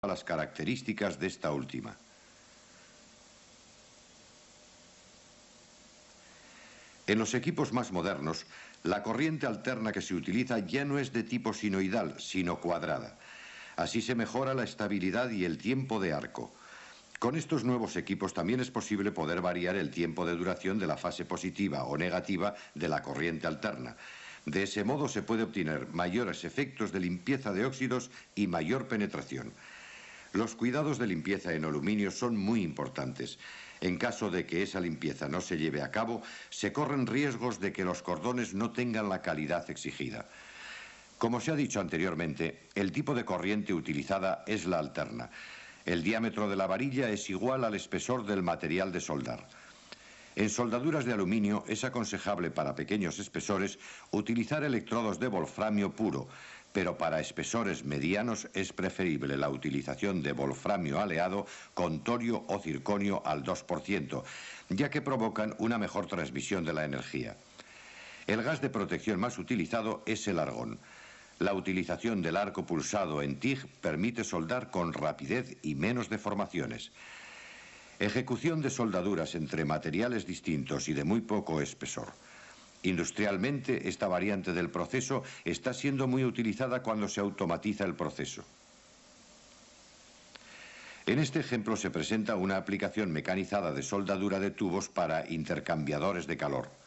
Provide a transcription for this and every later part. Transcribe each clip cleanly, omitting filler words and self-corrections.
las características de esta última. En los equipos más modernos, la corriente alterna que se utiliza ya no es de tipo sinoidal, sino cuadrada. Así se mejora la estabilidad y el tiempo de arco. Con estos nuevos equipos también es posible poder variar el tiempo de duración de la fase positiva o negativa de la corriente alterna. De ese modo se puede obtener mayores efectos de limpieza de óxidos y mayor penetración. Los cuidados de limpieza en aluminio son muy importantes. En caso de que esa limpieza no se lleve a cabo, se corren riesgos de que los cordones no tengan la calidad exigida. Como se ha dicho anteriormente, el tipo de corriente utilizada es la alterna. El diámetro de la varilla es igual al espesor del material de soldar. En soldaduras de aluminio es aconsejable para pequeños espesores utilizar electrodos de wolframio puro, pero para espesores medianos es preferible la utilización de wolframio aleado con torio o circonio al 2%, ya que provocan una mejor transmisión de la energía. El gas de protección más utilizado es el argón. La utilización del arco pulsado en TIG permite soldar con rapidez y menos deformaciones. Ejecución de soldaduras entre materiales distintos y de muy poco espesor. Industrialmente, esta variante del proceso está siendo muy utilizada cuando se automatiza el proceso. En este ejemplo se presenta una aplicación mecanizada de soldadura de tubos para intercambiadores de calor.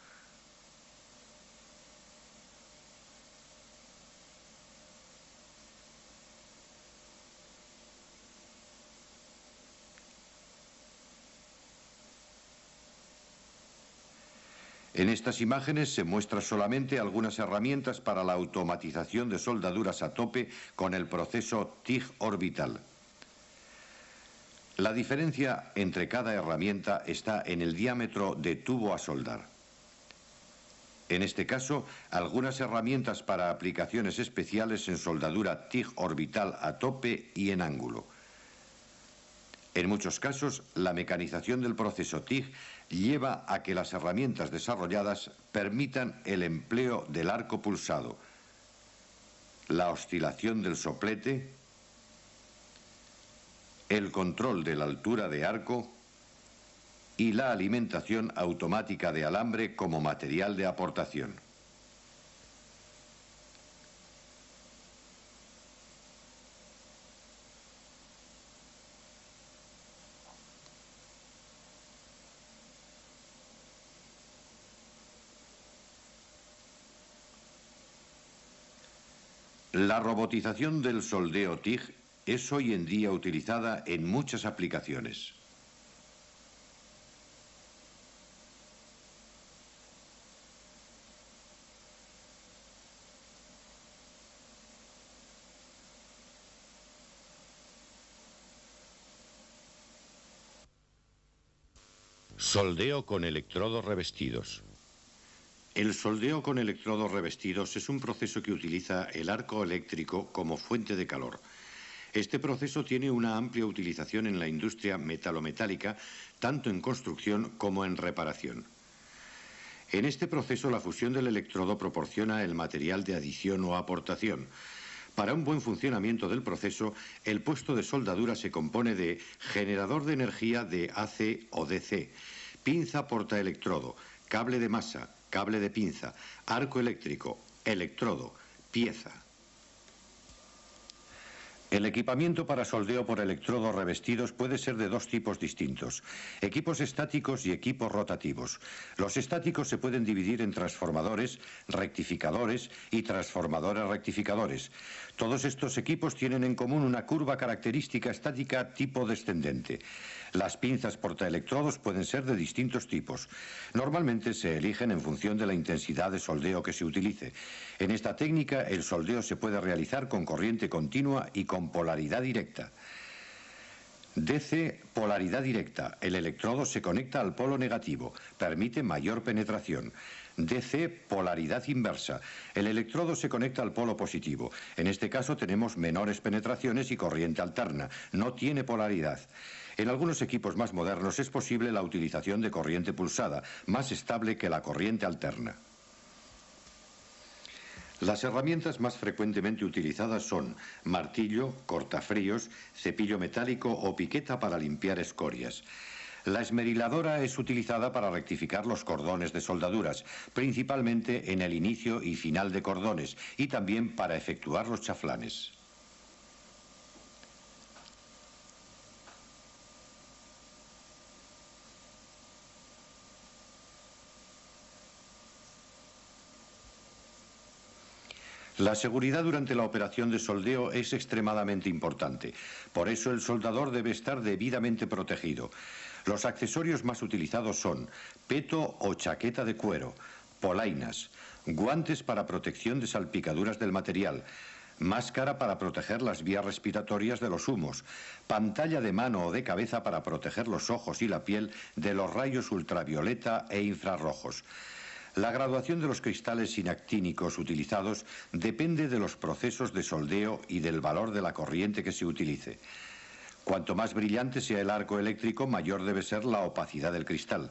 En estas imágenes se muestran solamente algunas herramientas para la automatización de soldaduras a tope con el proceso TIG orbital. La diferencia entre cada herramienta está en el diámetro de tubo a soldar. En este caso, algunas herramientas para aplicaciones especiales en soldadura TIG orbital a tope y en ángulo. En muchos casos, la mecanización del proceso TIG lleva a que las herramientas desarrolladas permitan el empleo del arco pulsado, la oscilación del soplete, el control de la altura de arco y la alimentación automática de alambre como material de aportación. La robotización del soldeo TIG es hoy en día utilizada en muchas aplicaciones. Soldeo con electrodos revestidos. El soldeo con electrodos revestidos es un proceso que utiliza el arco eléctrico como fuente de calor. Este proceso tiene una amplia utilización en la industria metalometálica, tanto en construcción como en reparación. En este proceso, la fusión del electrodo proporciona el material de adición o aportación. Para un buen funcionamiento del proceso, el puesto de soldadura se compone de generador de energía de AC o DC, pinza portaelectrodo, cable de masa, cable de pinza, arco eléctrico, electrodo, pieza. El equipamiento para soldeo por electrodos revestidos puede ser de dos tipos distintos: equipos estáticos y equipos rotativos. Los estáticos se pueden dividir en transformadores, rectificadores y transformadores rectificadores. Todos estos equipos tienen en común una curva característica estática tipo descendente. Las pinzas portaelectrodos pueden ser de distintos tipos. Normalmente se eligen en función de la intensidad de soldeo que se utilice. En esta técnica, el soldeo se puede realizar con corriente continua y con polaridad directa. DC, polaridad directa. El electrodo se conecta al polo negativo. Permite mayor penetración. DC, polaridad inversa. El electrodo se conecta al polo positivo. En este caso tenemos menores penetraciones y corriente alterna. No tiene polaridad. En algunos equipos más modernos es posible la utilización de corriente pulsada, más estable que la corriente alterna. Las herramientas más frecuentemente utilizadas son martillo, cortafríos, cepillo metálico o piqueta para limpiar escorias. La esmeriladora es utilizada para rectificar los cordones de soldaduras, principalmente en el inicio y final de cordones, y también para efectuar los chaflanes. La seguridad durante la operación de soldeo es extremadamente importante. Por eso el soldador debe estar debidamente protegido. Los accesorios más utilizados son peto o chaqueta de cuero, polainas, guantes para protección de salpicaduras del material, máscara para proteger las vías respiratorias de los humos, pantalla de mano o de cabeza para proteger los ojos y la piel de los rayos ultravioleta e infrarrojos. La graduación de los cristales inactínicos utilizados depende de los procesos de soldeo y del valor de la corriente que se utilice. Cuanto más brillante sea el arco eléctrico, mayor debe ser la opacidad del cristal.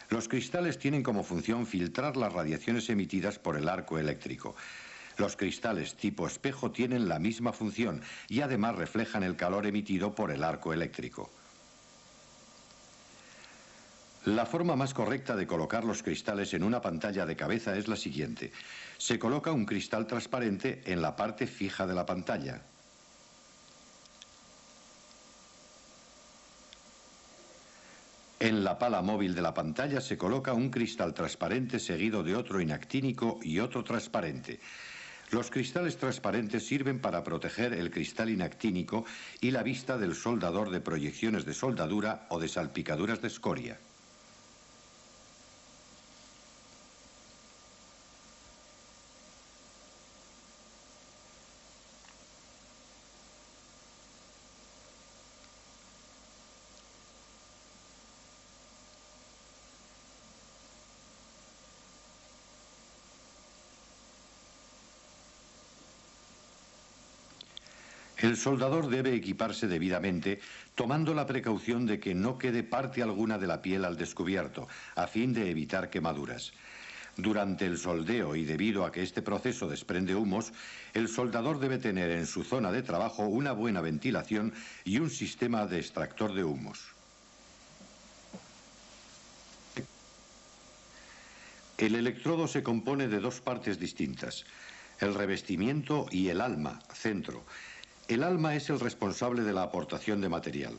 Los cristales tienen como función filtrar las radiaciones emitidas por el arco eléctrico. Los cristales tipo espejo tienen la misma función y además reflejan el calor emitido por el arco eléctrico. La forma más correcta de colocar los cristales en una pantalla de cabeza es la siguiente. Se coloca un cristal transparente en la parte fija de la pantalla. En la pala móvil de la pantalla se coloca un cristal transparente seguido de otro inactínico y otro transparente. Los cristales transparentes sirven para proteger el cristal inactínico y la vista del soldador de proyecciones de soldadura o de salpicaduras de escoria. El soldador debe equiparse debidamente, tomando la precaución de que no quede parte alguna de la piel al descubierto, a fin de evitar quemaduras. Durante el soldeo y debido a que este proceso desprende humos, el soldador debe tener en su zona de trabajo una buena ventilación y un sistema de extractor de humos. El electrodo se compone de dos partes distintas, el revestimiento y el alma, centro. El alma es el responsable de la aportación de material.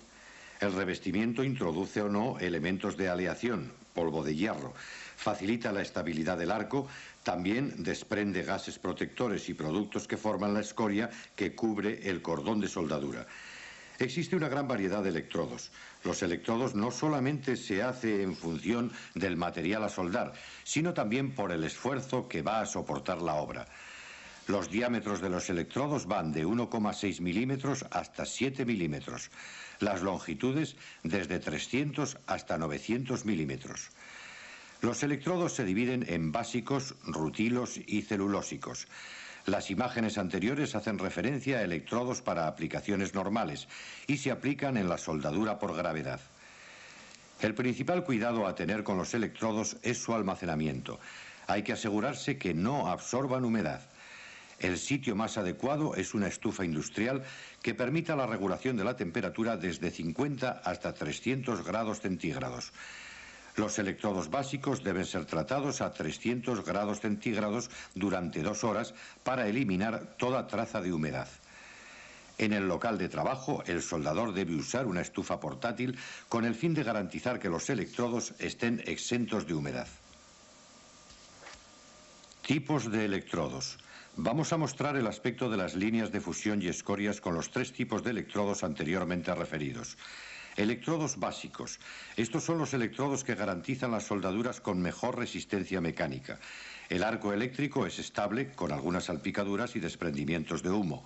El revestimiento introduce o no elementos de aleación, polvo de hierro, facilita la estabilidad del arco, también desprende gases protectores y productos que forman la escoria que cubre el cordón de soldadura. Existe una gran variedad de electrodos. Los electrodos no solamente se hacen en función del material a soldar, sino también por el esfuerzo que va a soportar la obra. Los diámetros de los electrodos van de 1,6 milímetros hasta 7 milímetros. Las longitudes desde 300 hasta 900 milímetros. Los electrodos se dividen en básicos, rutilos y celulósicos. Las imágenes anteriores hacen referencia a electrodos para aplicaciones normales y se aplican en la soldadura por gravedad. El principal cuidado a tener con los electrodos es su almacenamiento. Hay que asegurarse que no absorban humedad. El sitio más adecuado es una estufa industrial que permita la regulación de la temperatura desde 50 hasta 300 grados centígrados. Los electrodos básicos deben ser tratados a 300 grados centígrados durante 2 horas para eliminar toda traza de humedad. En el local de trabajo, el soldador debe usar una estufa portátil con el fin de garantizar que los electrodos estén exentos de humedad. Tipos de electrodos. Vamos a mostrar el aspecto de las líneas de fusión y escorias con los 3 tipos de electrodos anteriormente referidos. Electrodos básicos. Estos son los electrodos que garantizan las soldaduras con mejor resistencia mecánica. El arco eléctrico es estable, con algunas salpicaduras y desprendimientos de humo.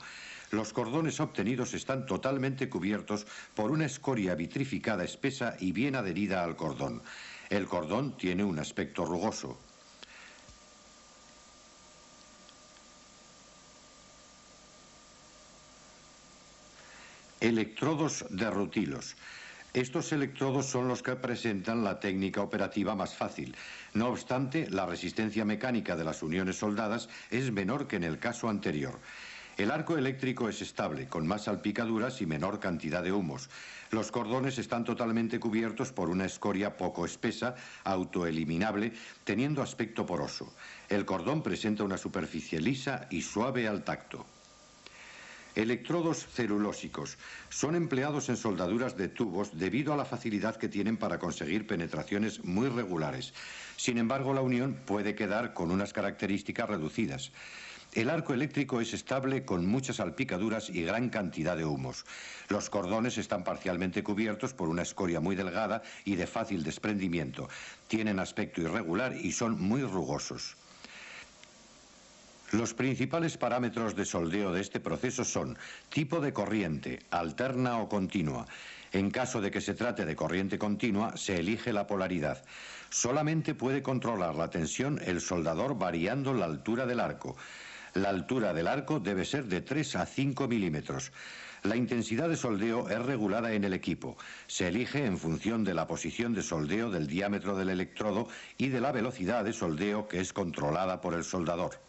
Los cordones obtenidos están totalmente cubiertos por una escoria vitrificada espesa y bien adherida al cordón. El cordón tiene un aspecto rugoso. Electrodos de rutilos. Estos electrodos son los que presentan la técnica operativa más fácil. No obstante, la resistencia mecánica de las uniones soldadas es menor que en el caso anterior. El arco eléctrico es estable, con más salpicaduras y menor cantidad de humos. Los cordones están totalmente cubiertos por una escoria poco espesa, autoeliminable, teniendo aspecto poroso. El cordón presenta una superficie lisa y suave al tacto. Electrodos celulósicos. Son empleados en soldaduras de tubos debido a la facilidad que tienen para conseguir penetraciones muy regulares. Sin embargo, la unión puede quedar con unas características reducidas. El arco eléctrico es estable con muchas salpicaduras y gran cantidad de humos. Los cordones están parcialmente cubiertos por una escoria muy delgada y de fácil desprendimiento. Tienen aspecto irregular y son muy rugosos. Los principales parámetros de soldeo de este proceso son tipo de corriente, alterna o continua. En caso de que se trate de corriente continua, se elige la polaridad. Solamente puede controlar la tensión el soldador variando la altura del arco. La altura del arco debe ser de 3 a 5 milímetros. La intensidad de soldeo es regulada en el equipo. Se elige en función de la posición de soldeo del diámetro del electrodo y de la velocidad de soldeo que es controlada por el soldador.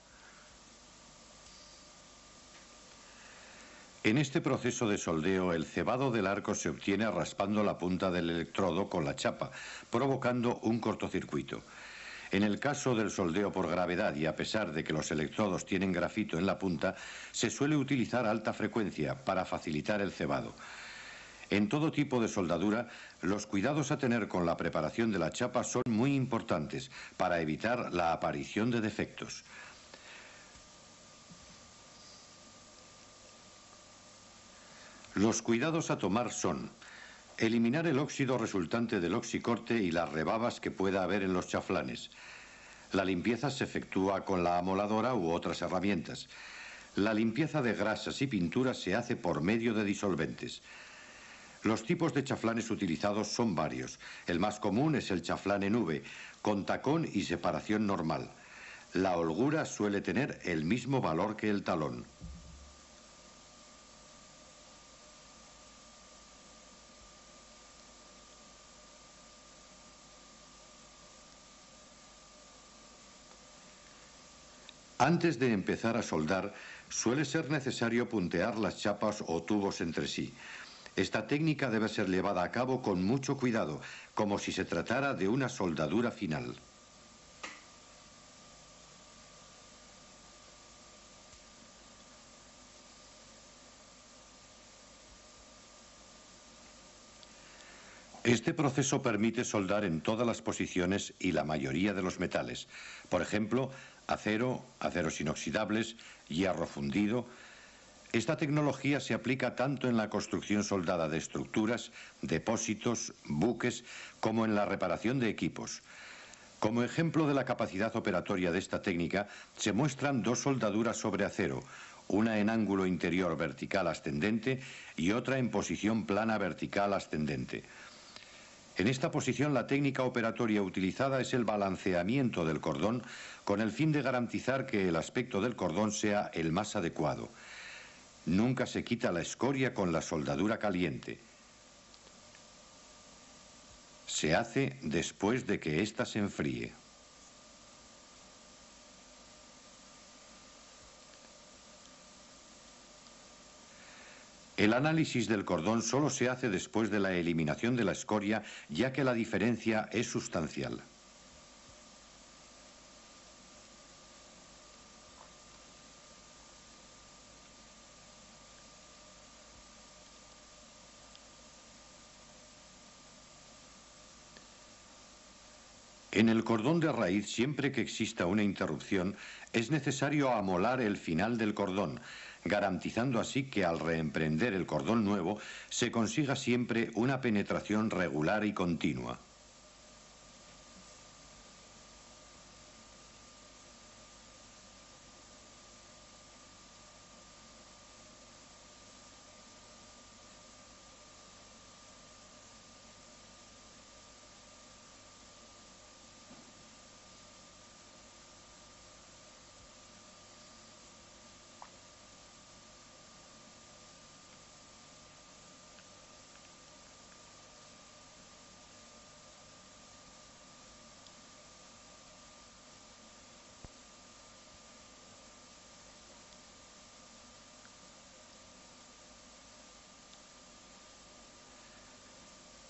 En este proceso de soldeo, el cebado del arco se obtiene raspando la punta del electrodo con la chapa, provocando un cortocircuito. En el caso del soldeo por gravedad y a pesar de que los electrodos tienen grafito en la punta, se suele utilizar alta frecuencia para facilitar el cebado. En todo tipo de soldadura, los cuidados a tener con la preparación de la chapa son muy importantes para evitar la aparición de defectos. Los cuidados a tomar son eliminar el óxido resultante del oxicorte y las rebabas que pueda haber en los chaflanes. La limpieza se efectúa con la amoladora u otras herramientas. La limpieza de grasas y pinturas se hace por medio de disolventes. Los tipos de chaflanes utilizados son varios. El más común es el chaflán en V, con tacón y separación normal. La holgura suele tener el mismo valor que el talón. Antes de empezar a soldar, suele ser necesario puntear las chapas o tubos entre sí. Esta técnica debe ser llevada a cabo con mucho cuidado, como si se tratara de una soldadura final. Este proceso permite soldar en todas las posiciones y la mayoría de los metales. Por ejemplo, acero, aceros inoxidables, hierro fundido. Esta tecnología se aplica tanto en la construcción soldada de estructuras, depósitos, buques, como en la reparación de equipos. Como ejemplo de la capacidad operatoria de esta técnica, se muestran dos soldaduras sobre acero, una en ángulo interior vertical ascendente y otra en posición plana vertical ascendente. En esta posición la técnica operatoria utilizada es el balanceamiento del cordón con el fin de garantizar que el aspecto del cordón sea el más adecuado. Nunca se quita la escoria con la soldadura caliente. Se hace después de que ésta se enfríe. El análisis del cordón solo se hace después de la eliminación de la escoria, ya que la diferencia es sustancial. En el cordón de raíz, siempre que exista una interrupción, es necesario amolar el final del cordón, garantizando así que al reemprender el cordón nuevo se consiga siempre una penetración regular y continua.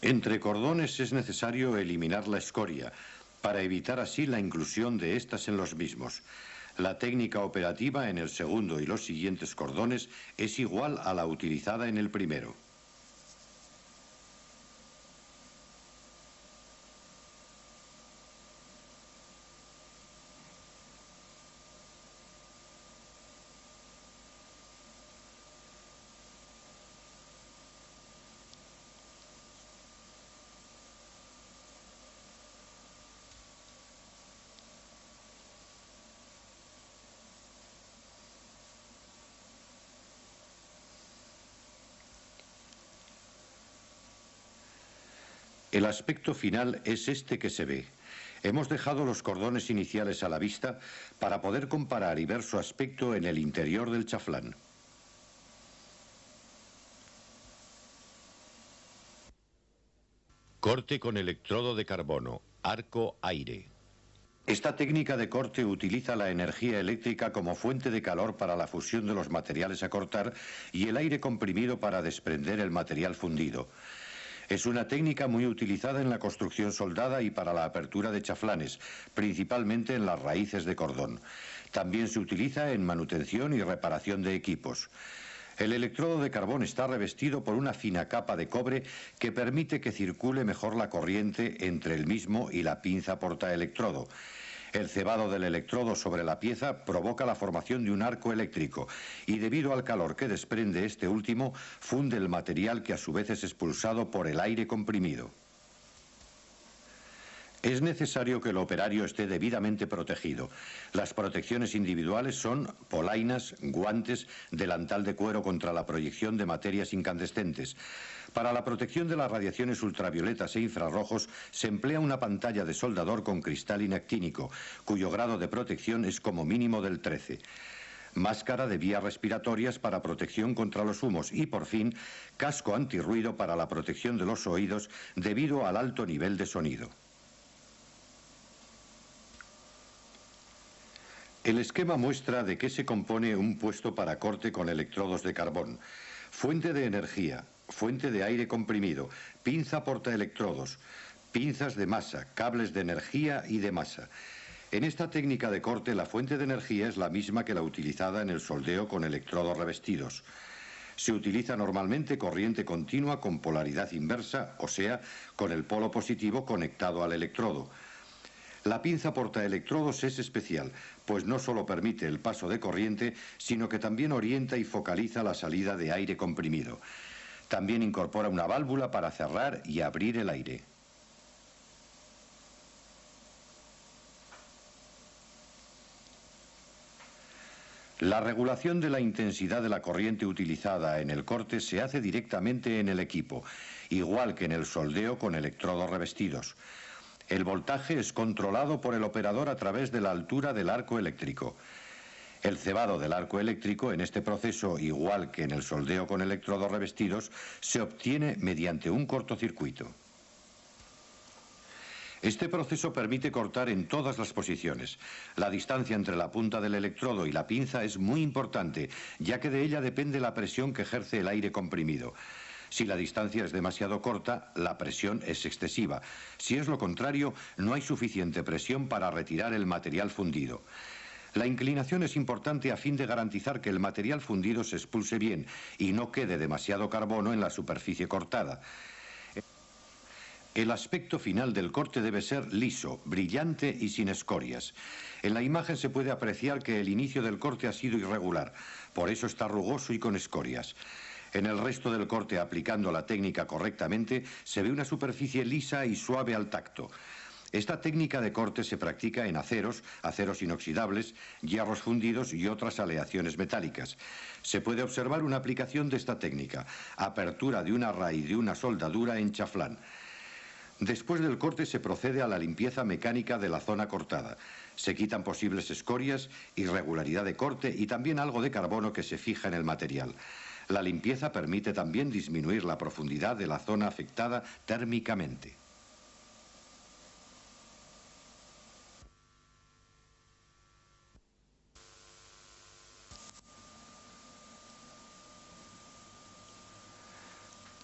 Entre cordones es necesario eliminar la escoria, para evitar así la inclusión de estas en los mismos. La técnica operativa en el segundo y los siguientes cordones es igual a la utilizada en el primero. El aspecto final es este que se ve. Hemos dejado los cordones iniciales a la vista para poder comparar y ver su aspecto en el interior del chaflán. Corte con electrodo de carbono, arco-aire. Esta técnica de corte utiliza la energía eléctrica como fuente de calor para la fusión de los materiales a cortar y el aire comprimido para desprender el material fundido. Es una técnica muy utilizada en la construcción soldada y para la apertura de chaflanes, principalmente en las raíces de cordón. También se utiliza en manutención y reparación de equipos. El electrodo de carbón está revestido por una fina capa de cobre que permite que circule mejor la corriente entre el mismo y la pinza portaelectrodo. El cebado del electrodo sobre la pieza provoca la formación de un arco eléctrico y debido al calor que desprende este último, funde el material que a su vez es expulsado por el aire comprimido. Es necesario que el operario esté debidamente protegido. Las protecciones individuales son polainas, guantes, delantal de cuero contra la proyección de materias incandescentes. Para la protección de las radiaciones ultravioletas e infrarrojos se emplea una pantalla de soldador con cristal inactínico, cuyo grado de protección es como mínimo del 13. Máscara de vías respiratorias para protección contra los humos y, por fin, casco antirruido para la protección de los oídos debido al alto nivel de sonido. El esquema muestra de qué se compone un puesto para corte con electrodos de carbón. Fuente de energía, fuente de aire comprimido, pinza portaelectrodos, pinzas de masa, cables de energía y de masa. En esta técnica de corte la fuente de energía es la misma que la utilizada en el soldeo con electrodos revestidos. Se utiliza normalmente corriente continua con polaridad inversa, o sea, con el polo positivo conectado al electrodo. La pinza portaelectrodos es especial, pues no solo permite el paso de corriente, sino que también orienta y focaliza la salida de aire comprimido. También incorpora una válvula para cerrar y abrir el aire. La regulación de la intensidad de la corriente utilizada en el corte se hace directamente en el equipo, igual que en el soldeo con electrodos revestidos. El voltaje es controlado por el operador a través de la altura del arco eléctrico. El cebado del arco eléctrico en este proceso, igual que en el soldeo con electrodos revestidos, se obtiene mediante un cortocircuito. Este proceso permite cortar en todas las posiciones. La distancia entre la punta del electrodo y la pinza es muy importante, ya que de ella depende la presión que ejerce el aire comprimido. Si la distancia es demasiado corta, la presión es excesiva. Si es lo contrario, no hay suficiente presión para retirar el material fundido. La inclinación es importante a fin de garantizar que el material fundido se expulse bien y no quede demasiado carbono en la superficie cortada. El aspecto final del corte debe ser liso, brillante y sin escorias. En la imagen se puede apreciar que el inicio del corte ha sido irregular, por eso está rugoso y con escorias. En el resto del corte, aplicando la técnica correctamente, se ve una superficie lisa y suave al tacto. Esta técnica de corte se practica en aceros, aceros inoxidables, hierros fundidos y otras aleaciones metálicas. Se puede observar una aplicación de esta técnica: apertura de una raíz de una soldadura en chaflán. Después del corte se procede a la limpieza mecánica de la zona cortada. Se quitan posibles escorias, irregularidad de corte y también algo de carbono que se fija en el material. La limpieza permite también disminuir la profundidad de la zona afectada térmicamente.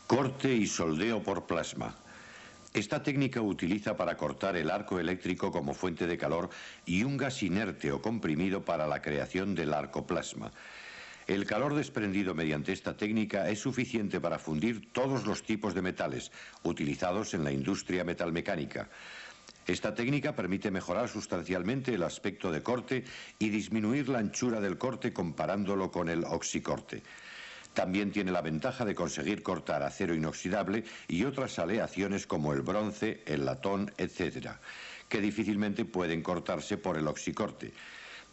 Corte y soldeo por plasma. Esta técnica utiliza para cortar el arco eléctrico como fuente de calor y un gas inerte o comprimido para la creación del arcoplasma. El calor desprendido mediante esta técnica es suficiente para fundir todos los tipos de metales utilizados en la industria metalmecánica. Esta técnica permite mejorar sustancialmente el aspecto de corte y disminuir la anchura del corte comparándolo con el oxicorte. También tiene la ventaja de conseguir cortar acero inoxidable y otras aleaciones como el bronce, el latón, etc., que difícilmente pueden cortarse por el oxicorte.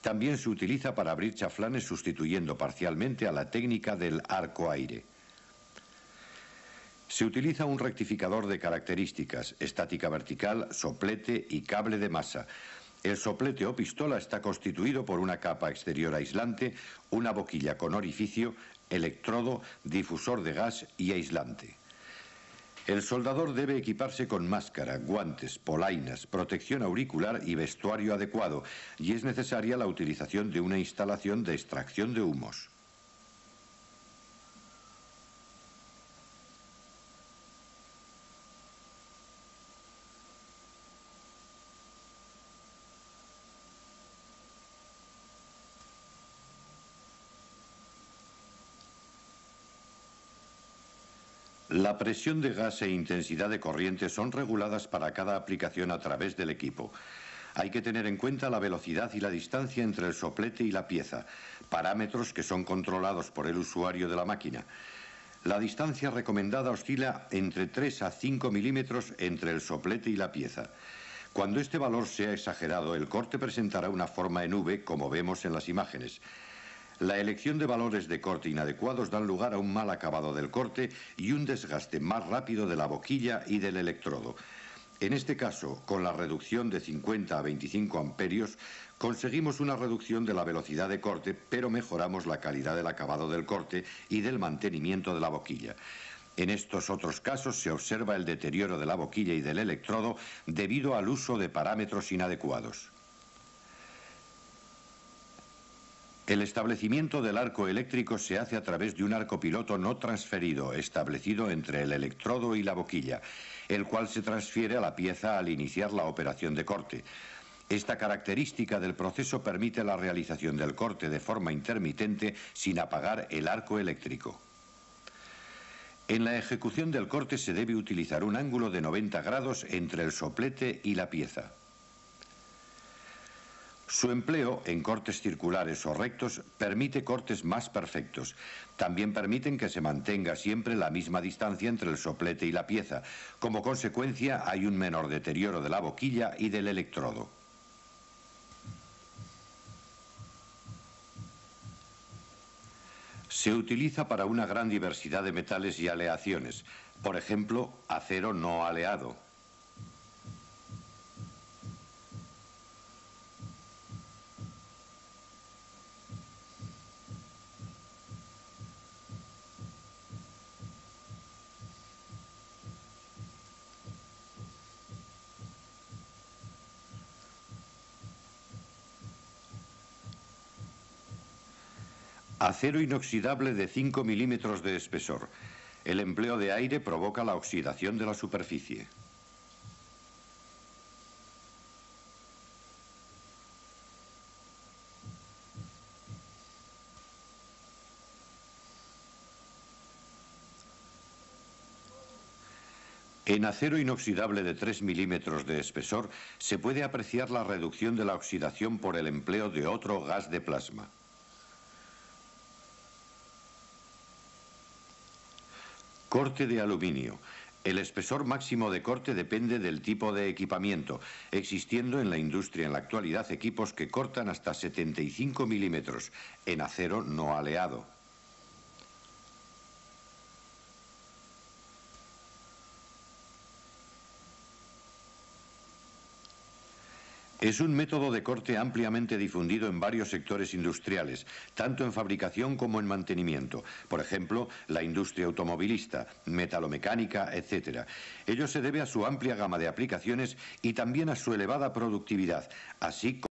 También se utiliza para abrir chaflanes sustituyendo parcialmente a la técnica del arco-aire. Se utiliza un rectificador de características, estática vertical, soplete y cable de masa. El soplete o pistola está constituido por una capa exterior aislante, una boquilla con orificio, electrodo, difusor de gas y aislante. El soldador debe equiparse con máscara, guantes, polainas, protección auricular y vestuario adecuado, y es necesaria la utilización de una instalación de extracción de humos. La presión de gas e intensidad de corriente son reguladas para cada aplicación a través del equipo. Hay que tener en cuenta la velocidad y la distancia entre el soplete y la pieza, parámetros que son controlados por el usuario de la máquina. La distancia recomendada oscila entre 3 a 5 milímetros entre el soplete y la pieza. Cuando este valor sea exagerado, el corte presentará una forma en V, como vemos en las imágenes. La elección de valores de corte inadecuados dan lugar a un mal acabado del corte y un desgaste más rápido de la boquilla y del electrodo. En este caso, con la reducción de 50 a 25 amperios, conseguimos una reducción de la velocidad de corte, pero mejoramos la calidad del acabado del corte y del mantenimiento de la boquilla. En estos otros casos se observa el deterioro de la boquilla y del electrodo debido al uso de parámetros inadecuados. El establecimiento del arco eléctrico se hace a través de un arco piloto no transferido, establecido entre el electrodo y la boquilla, el cual se transfiere a la pieza al iniciar la operación de corte. Esta característica del proceso permite la realización del corte de forma intermitente sin apagar el arco eléctrico. En la ejecución del corte se debe utilizar un ángulo de 90 grados entre el soplete y la pieza. Su empleo en cortes circulares o rectos permite cortes más perfectos. También permiten que se mantenga siempre la misma distancia entre el soplete y la pieza. Como consecuencia, hay un menor deterioro de la boquilla y del electrodo. Se utiliza para una gran diversidad de metales y aleaciones. Por ejemplo, acero no aleado. Acero inoxidable de 5 milímetros de espesor. El empleo de aire provoca la oxidación de la superficie. En acero inoxidable de 3 milímetros de espesor se puede apreciar la reducción de la oxidación por el empleo de otro gas de plasma. Corte de aluminio. El espesor máximo de corte depende del tipo de equipamiento, existiendo en la industria en la actualidad equipos que cortan hasta 75 milímetros en acero no aleado. Es un método de corte ampliamente difundido en varios sectores industriales, tanto en fabricación como en mantenimiento. Por ejemplo, la industria automovilista, metalomecánica, etc. Ello se debe a su amplia gama de aplicaciones y también a su elevada productividad, así como